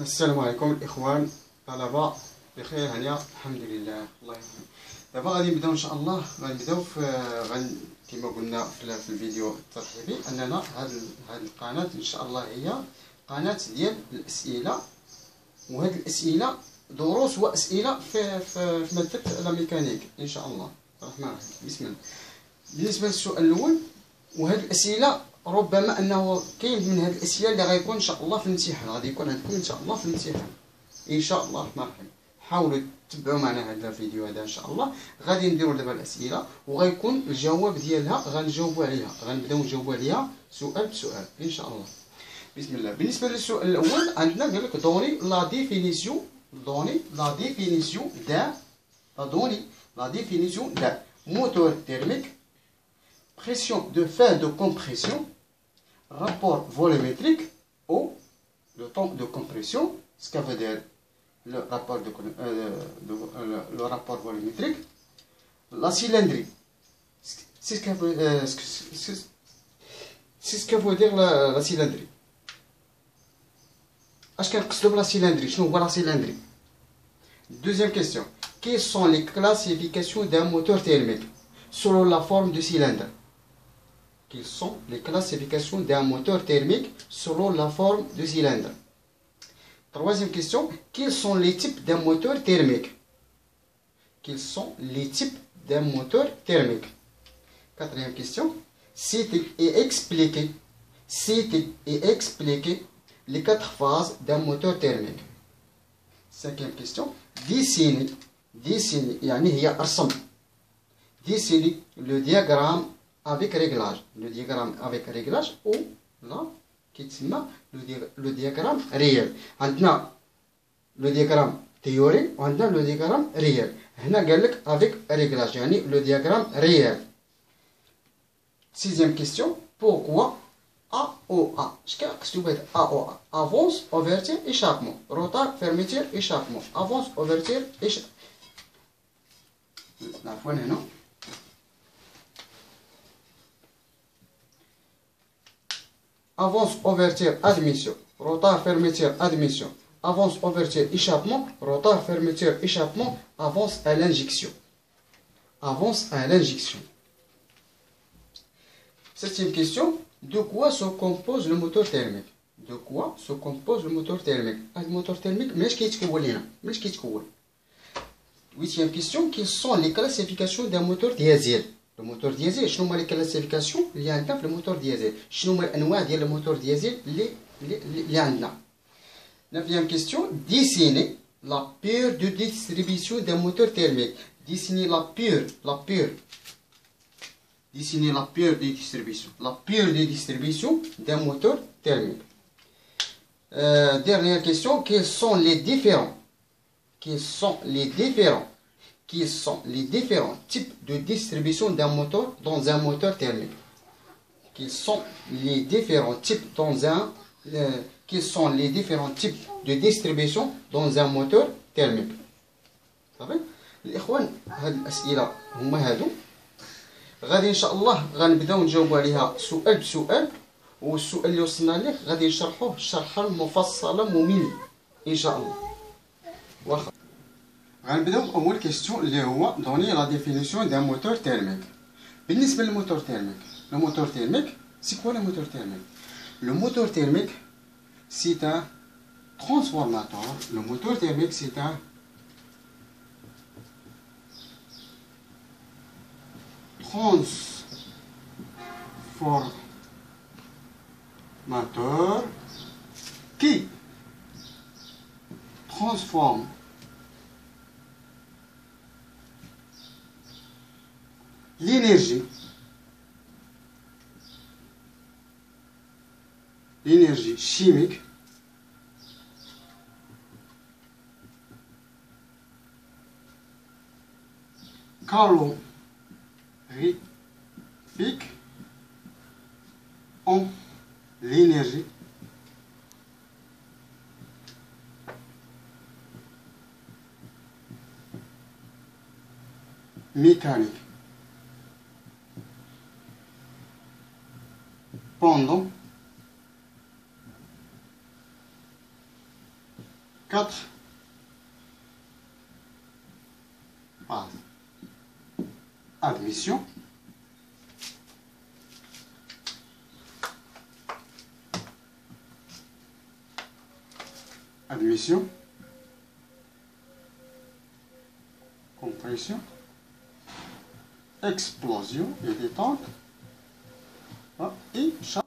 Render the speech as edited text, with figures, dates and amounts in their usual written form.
السلام عليكم الاخوان، طلبه بخير هنيا الحمد لله الله يرحم. دابا غادي نبداو ان شاء الله، غنبداو كما قلنا في الفيديو الترحيبي اننا هاد القناه ان شاء الله هي قناه ديال الاسئله، وهاد الاسئله دروس واسئله في ماده لا ميكانيك ان شاء الله الرحمن الرحيم. بسم الله. بالنسبه للسؤال الاول، وهاد الاسئله ربما انه كاين من هاد الاسئله اللي غيكون ان شاء الله في الامتحان، غادي يكون عندكم ان شاء الله في الامتحان ان شاء الله الرحمن الرحيم. حاولوا تتبعوا معنا هذا الفيديو هذا ان شاء الله. غادي نديروا دابا الاسئله وغيكون الجواب ديالها غنجاوبوا عليها، غنبداو نجاوبوا عليها سؤال بسؤال ان شاء الله. بسم الله. بالنسبه للسؤال الاول عندنا قال لك دوني لا ديفينيسيون d'un moteur thermique, pression de fin de compression, rapport volumétrique ou le temps de compression. Ce que veut dire le rapport volumétrique, la cylindrie. C'est ce que veut dire la cylindrie. Est-ce qu'elle est la cylindrie? Je vois la cylindrie. Deuxième question. Quelles sont les classifications d'un moteur thermique selon la forme du cylindre? Quelles sont les classifications d'un moteur thermique selon la forme du cylindre? Troisième question. Quels sont les types d'un moteur thermique? Quels sont les types d'un moteur thermique? Quatrième question. Citez et expliquez les quatre phases d'un moteur thermique. Cinquième question. Dessinez يعني هي أرسم. Dessinez le diagramme avec réglage. Le diagramme avec réglage ou là كيتسمى le diagramme réel. عندنا le diagramme théorique وعندنا le diagramme réel. هنا قال لك avec réglage يعني le diagramme réel. Sixième question. Pourquoi AOA? AOA. Avance, ouverture, échappement. Rotor, fermeture, échappement. Avance, ouverture, échappement. La fois non. Avance, ouverture, admission. Rotor, fermeture, admission. Avance, ouverture, échappement. Rotor, fermeture, échappement. Avance à l'injection. Avance à l'injection. Septième question. De quoi se compose le moteur thermique? De quoi se compose le moteur thermique? Le moteur thermique, mais huitième question. Quelles sont les classifications d'un moteur diesel? Le moteur diesel, شنو هما les classifications اللي عندنا في الموتور ديزل؟ شنو هما الانواع ديال الموتور ديزل اللي عندنا؟ neuvième question. Dessinez la pure de distribution d'un moteur thermique. Dessinez la pure. Dessiner la pure de distribution. La pure de distribution d'un moteur thermique. Dernière question. Quels sont les différents types de distribution d'un moteur dans un moteur thermique? Quels sont les différents types de distribution dans un moteur thermique? صافي الاخوان، هاد الاسئله هما هادو. غادي ان شاء الله غنبداو نجاوبوا عليها سؤال بسؤال، والسؤال اللي وصلنا ليه غادي نشرحوه شرحا مفصلا ممل ان شاء الله. واخا غنبداو باول كيستيون اللي هو دوني لا ديفينيسيون دان موتور تيرميك. بالنسبه للموتور تيرميك، لو موتور تيرميك سي كوا لو موتور تيرميك؟ لو موتور تيرميك سي ان ترانسفورماتور. لو موتور تيرميك سي ان transformateur qui transforme l'énergie chimique calorifique en l'énergie mécanique pendant 4 phrases. Admission. Admission. Compression. Explosion et détente. Et